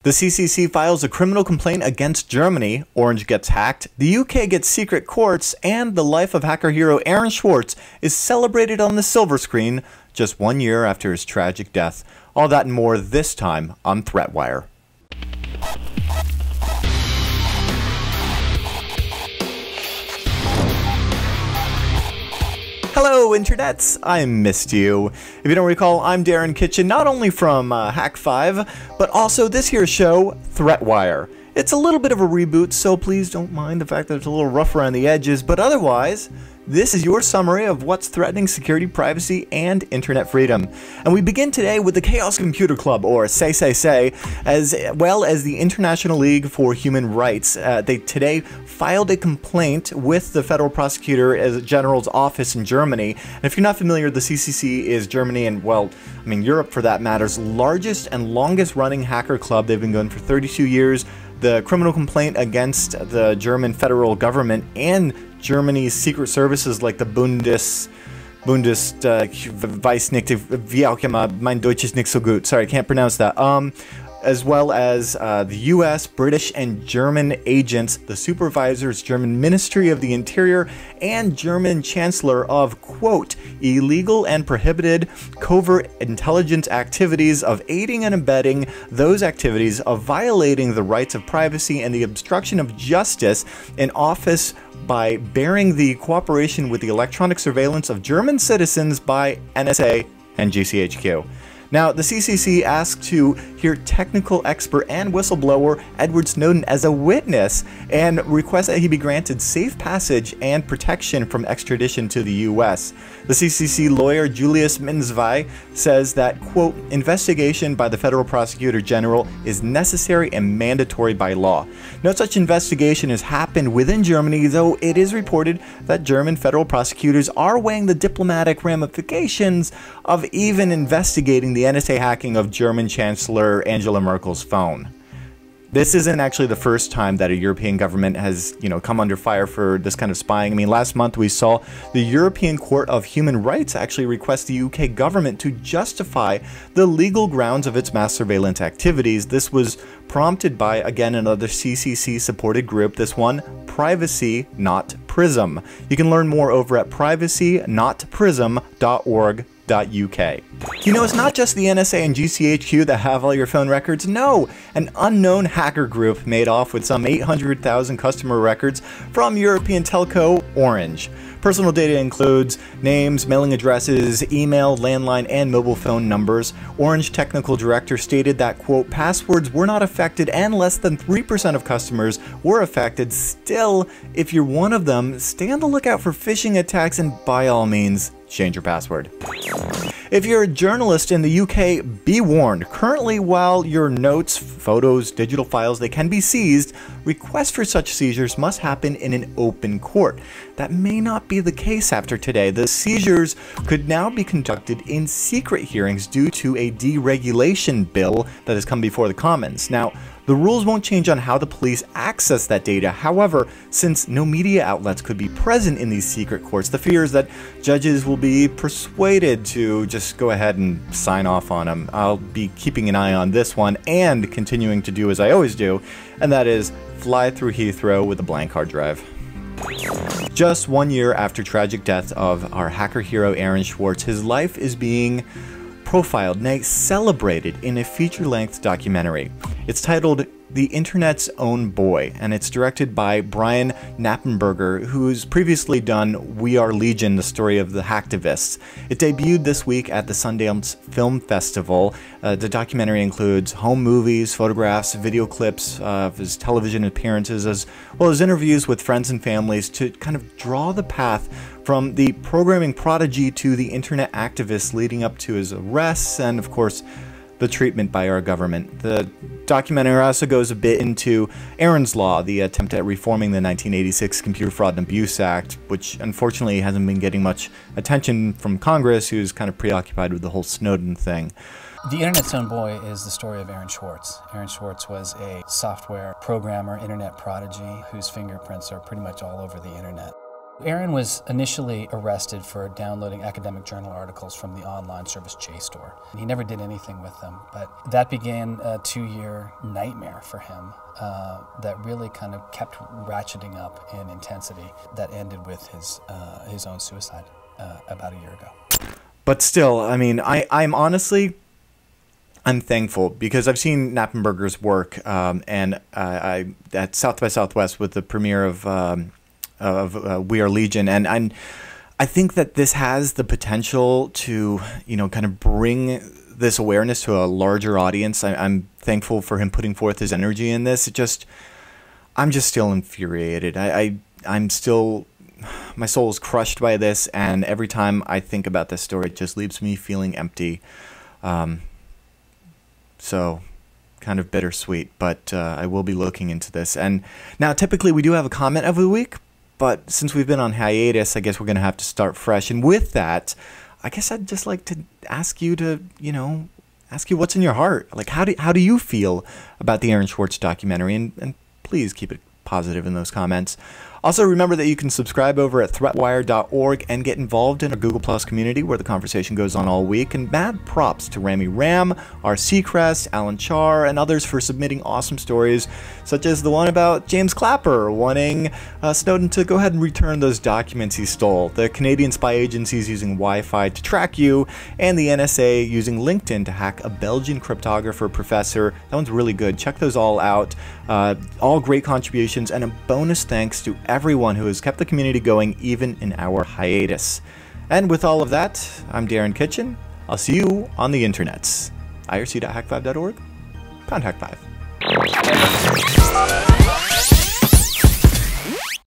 The CCC files a criminal complaint against Germany, Orange gets hacked, the UK gets secret courts, and the life of hacker hero Aaron Swartz is celebrated on the silver screen just 1 year after his tragic death. All that and more this time on Threatwire. Hello, internets! I missed you. If you don't recall, I'm Darren Kitchen, not only from Hack 5, but also this here show, Threatwire. It's a little bit of a reboot, so please don't mind the fact that it's a little rough around the edges, but otherwise, this is your summary of what's threatening security, privacy, and internet freedom. And we begin today with the Chaos Computer Club, or Say, as well as the International League for Human Rights. They today filed a complaint with the Federal Prosecutor General's office in Germany. And if you're not familiar, the CCC is Germany and, well, I mean Europe for that matter's largest and longest running hacker club. They've been going for 32 years. The criminal complaint against the German federal government and Germany's secret services like the Weiß nicht, wie auch immer, mein Deutsch ist nicht so gut. Sorry, I can't pronounce that. As well as the US, British, and German agents, the supervisors, German Ministry of the Interior, and German Chancellor of, quote, illegal and prohibited covert intelligence activities of aiding and abetting those activities of violating the rights of privacy and the obstruction of justice in office by bearing the cooperation with the electronic surveillance of German citizens by NSA and GCHQ. Now, the CCC asked to hear technical expert and whistleblower Edward Snowden as a witness and request that he be granted safe passage and protection from extradition to the US. The CCC lawyer Julius Minzwei says that, quote, investigation by the Federal Prosecutor General is necessary and mandatory by law. No such investigation has happened within Germany, though it is reported that German federal prosecutors are weighing the diplomatic ramifications of even investigating the NSA hacking of German Chancellor Angela Merkel's phone. This isn't actually the first time that a European government has, come under fire for this kind of spying. I mean, last month we saw the European Court of Human Rights actually request the UK government to justify the legal grounds of its mass surveillance activities. This was prompted by, again, another CCC-supported group, this one, Privacy Not Prism. You can learn more over at privacynotprism.org. It's not just the NSA and GCHQ that have all your phone records. No, an unknown hacker group made off with some 800,000 customer records from European telco Orange. Personal data includes names, mailing addresses, email, landline, and mobile phone numbers. Orange technical director stated that, quote, passwords were not affected and less than 3% of customers were affected. Still, if you're one of them, stay on the lookout for phishing attacks and by all means, change your password. If you're a journalist in the UK, be warned. Currently, while your notes, photos, digital files, they can be seized, requests for such seizures must happen in an open court. That may not be the case after today. The seizures could now be conducted in secret hearings due to a deregulation bill that has come before the Commons. Now, the rules won't change on how the police access that data. However, since no media outlets could be present in these secret courts, the fear is that judges will be persuaded to just go ahead and sign off on them. I'll be keeping an eye on this one and continuing to do as I always do, and that is fly through Heathrow with a blank hard drive. Just 1 year after tragic death of our hacker hero Aaron Swartz, his life is being profiled, nay, celebrated in a feature-length documentary. It's titled The Internet's Own Boy, and it's directed by Brian Knappenberger, who's previously done We Are Legion, the story of the hacktivists. It debuted this week at the Sundance Film Festival. The documentary includes home movies, photographs, video clips of his television appearances, as well as interviews with friends and families to kind of draw the path from the programming prodigy to the internet activists leading up to his arrests and, of course, the treatment by our government. The documentary also goes a bit into Aaron's Law, the attempt at reforming the 1986 Computer Fraud and Abuse Act, which unfortunately hasn't been getting much attention from Congress, who's kind of preoccupied with the whole Snowden thing. The Internet's Own Boy is the story of Aaron Swartz. Aaron Swartz was a software programmer, internet prodigy, whose fingerprints are pretty much all over the internet. Aaron was initially arrested for downloading academic journal articles from the online service JSTOR. He never did anything with them, but that began a 2-year nightmare for him that really kind of kept ratcheting up in intensity that ended with his own suicide about a year ago. But still, I mean, I'm thankful because I've seen Knappenberger's work and at South by Southwest with the premiere of We Are Legion, and I think that this has the potential to, you know, kind of bring this awareness to a larger audience. I'm thankful for him putting forth his energy in this. I'm just still infuriated. I'm still, my soul is crushed by this, and every time I think about this story, it just leaves me feeling empty. So kind of bittersweet, but I will be looking into this. And now typically we do have a comment every week, but since we've been on hiatus, I guess we're going to have to start fresh. And with that, I guess I'd just like to ask you to, you know, ask you what's in your heart. Like, how do you feel about the Aaron Swartz documentary? And please keep it positive in those comments. Also, remember that you can subscribe over at threatwire.org and get involved in our Google Plus community where the conversation goes on all week. And mad props to Rami Ram, R. Seacrest, Alan Char, and others for submitting awesome stories, such as the one about James Clapper wanting Snowden to go ahead and return those documents he stole, the Canadian spy agencies using Wi-Fi to track you, and the NSA using LinkedIn to hack a Belgian cryptographer professor. That one's really good. Check those all out. All great contributions, and a bonus thanks to everyone who has kept the community going even in our hiatus. And with all of that, I'm Darren Kitchen. I'll see you on the internets. irc.hack5.org, #hack5.